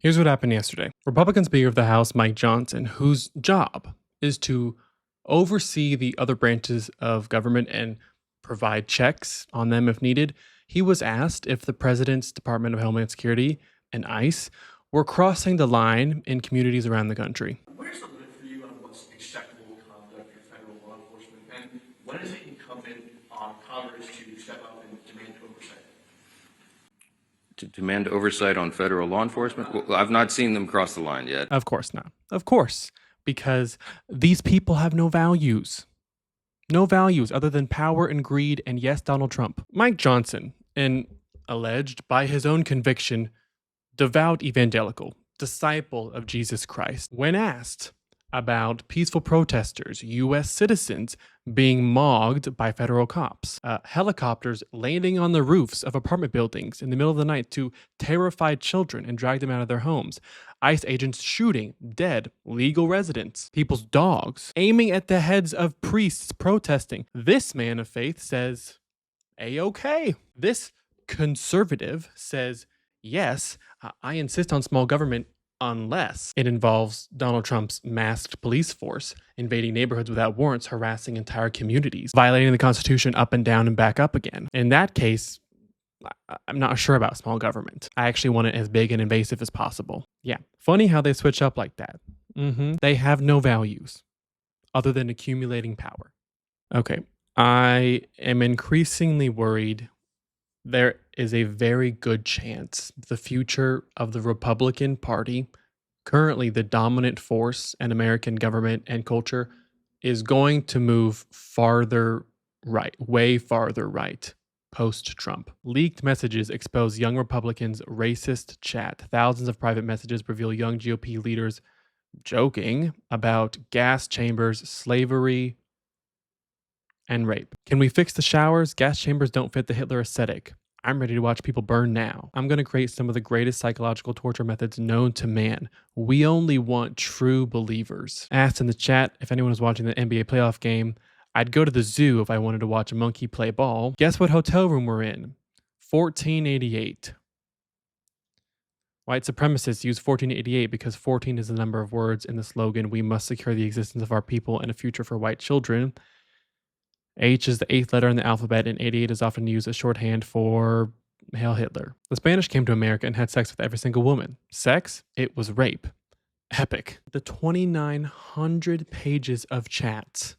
Here's what happened yesterday. Republican Speaker of the House, Mike Johnson, whose job is to oversee the other branches of government and provide checks on them if needed, he was asked if the president's Department of Homeland Security and ICE were crossing the line in communities around the country. Where's the limit for you on what's acceptable conduct for federal law enforcement, and when is it incumbent on Congress to step up and demand oversight? To demand oversight on federal law enforcement? Well, I've not seen them cross the line yet. Of course not. Of course, because these people have no values. No values other than power and greed and, yes, Donald Trump. Mike Johnson, an alleged, by his own conviction, devout evangelical, disciple of Jesus Christ, when asked about peaceful protesters, U.S. citizens being mogged by federal cops, helicopters landing on the roofs of apartment buildings in the middle of the night to terrify children and drag them out of their homes, ICE agents shooting dead legal residents, people's dogs, aiming at the heads of priests protesting. This man of faith says, A-okay. This conservative says, yes, I insist on small government unless it involves Donald Trump's masked police force invading neighborhoods without warrants, harassing entire communities, violating the Constitution up and down and back up again. In that case, I'm not sure about small government. I actually want it as big and invasive as possible. Yeah, funny how they switch up like that. They have no values other than accumulating power. Okay, I am increasingly worried there is a very good chance the future of the Republican Party, currently the dominant force in American government and culture, is going to move farther right, way farther right, post-Trump. Leaked messages expose young Republicans' racist chat. Thousands of private messages reveal young GOP leaders joking about gas chambers, slavery, and rape. Can we fix the showers? Gas chambers don't fit the Hitler aesthetic. I'm ready to watch people burn now. I'm going to create some of the greatest psychological torture methods known to man. We only want true believers. Asked in the chat if anyone was watching the NBA playoff game, I'd go to the zoo if I wanted to watch a monkey play ball. Guess what hotel room we're in? 1488. White supremacists use 1488 because 14 is the number of words in the slogan, "We must secure the existence of our people and a future for white children." H is the 8th letter in the alphabet, and 88 is often used as shorthand for Hail Hitler. The Spanish came to America and had sex with every single woman. Sex? It was rape. Epic. The 2,900 pages of chats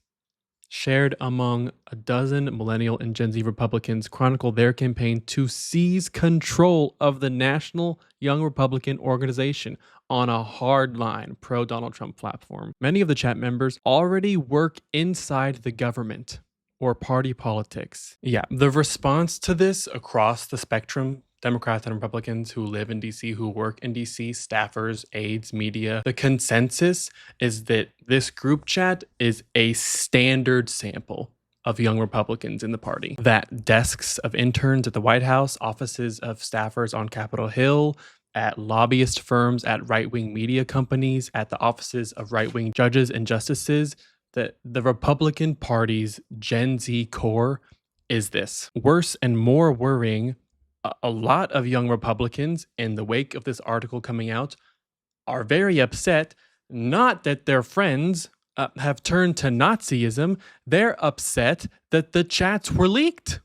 shared among a dozen millennial and Gen Z Republicans chronicle their campaign to seize control of the National Young Republican Organization on a hardline pro-Donald Trump platform. Many of the chat members already work inside the government or party politics. Yeah, the response to this across the spectrum, Democrats and Republicans who live in DC, who work in DC, staffers, aides, media, the consensus is that this group chat is a standard sample of young Republicans in the party. That desks of interns at the White House, offices of staffers on Capitol Hill, at lobbyist firms, at right-wing media companies, at the offices of right-wing judges and justices, that the Republican Party's Gen Z core is this. Worse and more worrying, a lot of young Republicans in the wake of this article coming out are very upset, not that their friends have turned to Nazism, they're upset that the chats were leaked,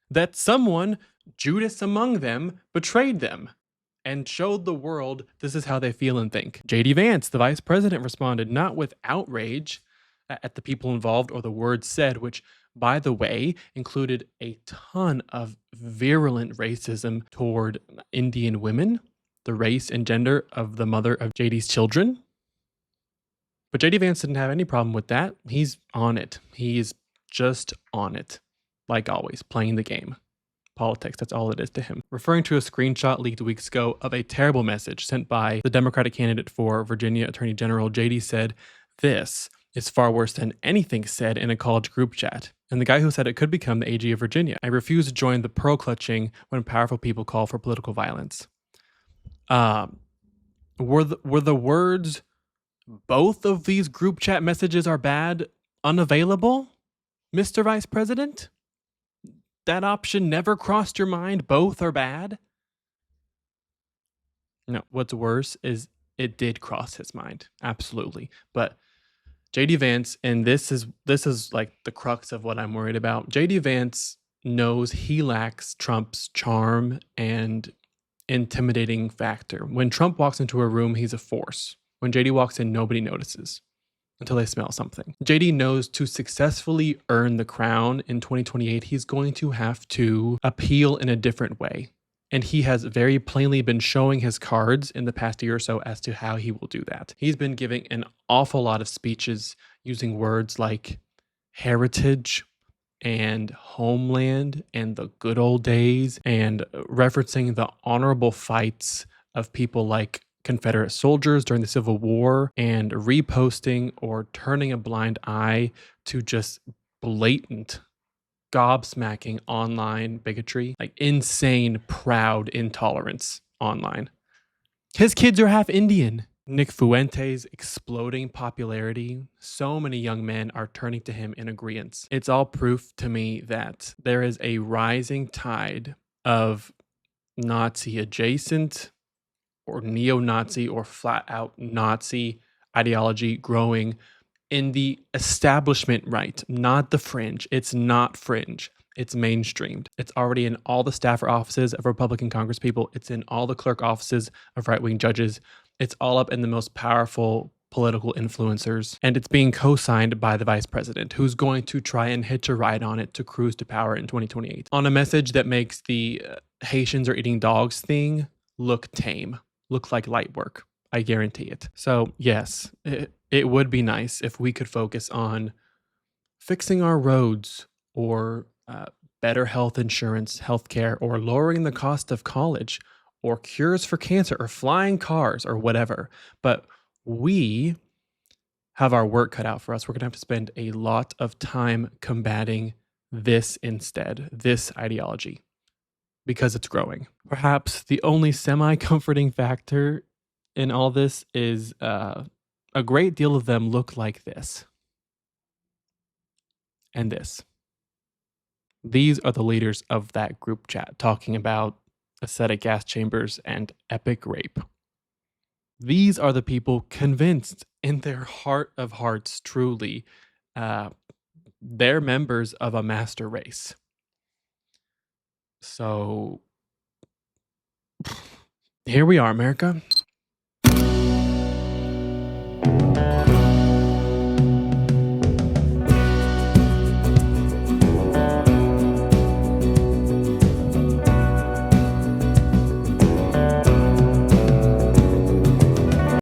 that someone, Judas among them, betrayed them and showed the world this is how they feel and think. J.D. Vance, the vice president, responded not with outrage at the people involved or the words said, which, by the way, included a ton of virulent racism toward Indian women, the race and gender of the mother of JD's children. But JD Vance didn't have any problem with that. He's on it. He's just on it. Like always, playing the game. Politics, that's all it is to him. Referring to a screenshot leaked weeks ago of a terrible message sent by the Democratic candidate for Virginia Attorney General, JD said, "This is far worse than anything said in a college group chat." And the guy who said it could become the AG of Virginia. I refuse to join the pearl clutching when powerful people call for political violence. Were the words, both of these group chat messages are bad, unavailable, Mr. Vice President? That option never crossed your mind? Both are bad? No, what's worse is it did cross his mind. Absolutely. But JD Vance, and this is like the crux of what I'm worried about. JD Vance knows he lacks Trump's charm and intimidating factor. When Trump walks into a room, he's a force. When JD walks in, nobody notices until they smell something. JD knows to successfully earn the crown in 2028, he's going to have to appeal in a different way. And he has very plainly been showing his cards in the past year or so as to how he will do that. He's been giving an awful lot of speeches using words like heritage and homeland and the good old days and referencing the honorable fights of people like Confederate soldiers during the Civil War and reposting or turning a blind eye to just blatant gobsmacking online bigotry, like insane, proud intolerance online. His kids are half Indian. Nick Fuente's exploding popularity, so many young men are turning to him in agreement. It's all proof to me that there is a rising tide of Nazi adjacent or neo-Nazi or flat out Nazi ideology growing in the establishment right, not the fringe. It's not fringe. It's mainstreamed. It's already in all the staffer offices of Republican congresspeople. It's in all the clerk offices of right-wing judges. It's all up in the most powerful political influencers. And it's being co-signed by the vice president, who's going to try and hitch a ride on it to cruise to power in 2028 on a message that makes the Haitians are eating dogs thing look tame, look like light work. I guarantee it. So yes, it would be nice if we could focus on fixing our roads or better health insurance, healthcare, or lowering the cost of college, or cures for cancer, or flying cars, or whatever. But we have our work cut out for us. We're going to have to spend a lot of time combating this instead, this ideology, because it's growing. Perhaps the only semi-comforting factor in all this is a great deal of them look like this and this. These are the leaders of that group chat talking about aesthetic gas chambers and epic rape. These are the people convinced in their heart of hearts, truly, they're members of a master race. So here we are, America.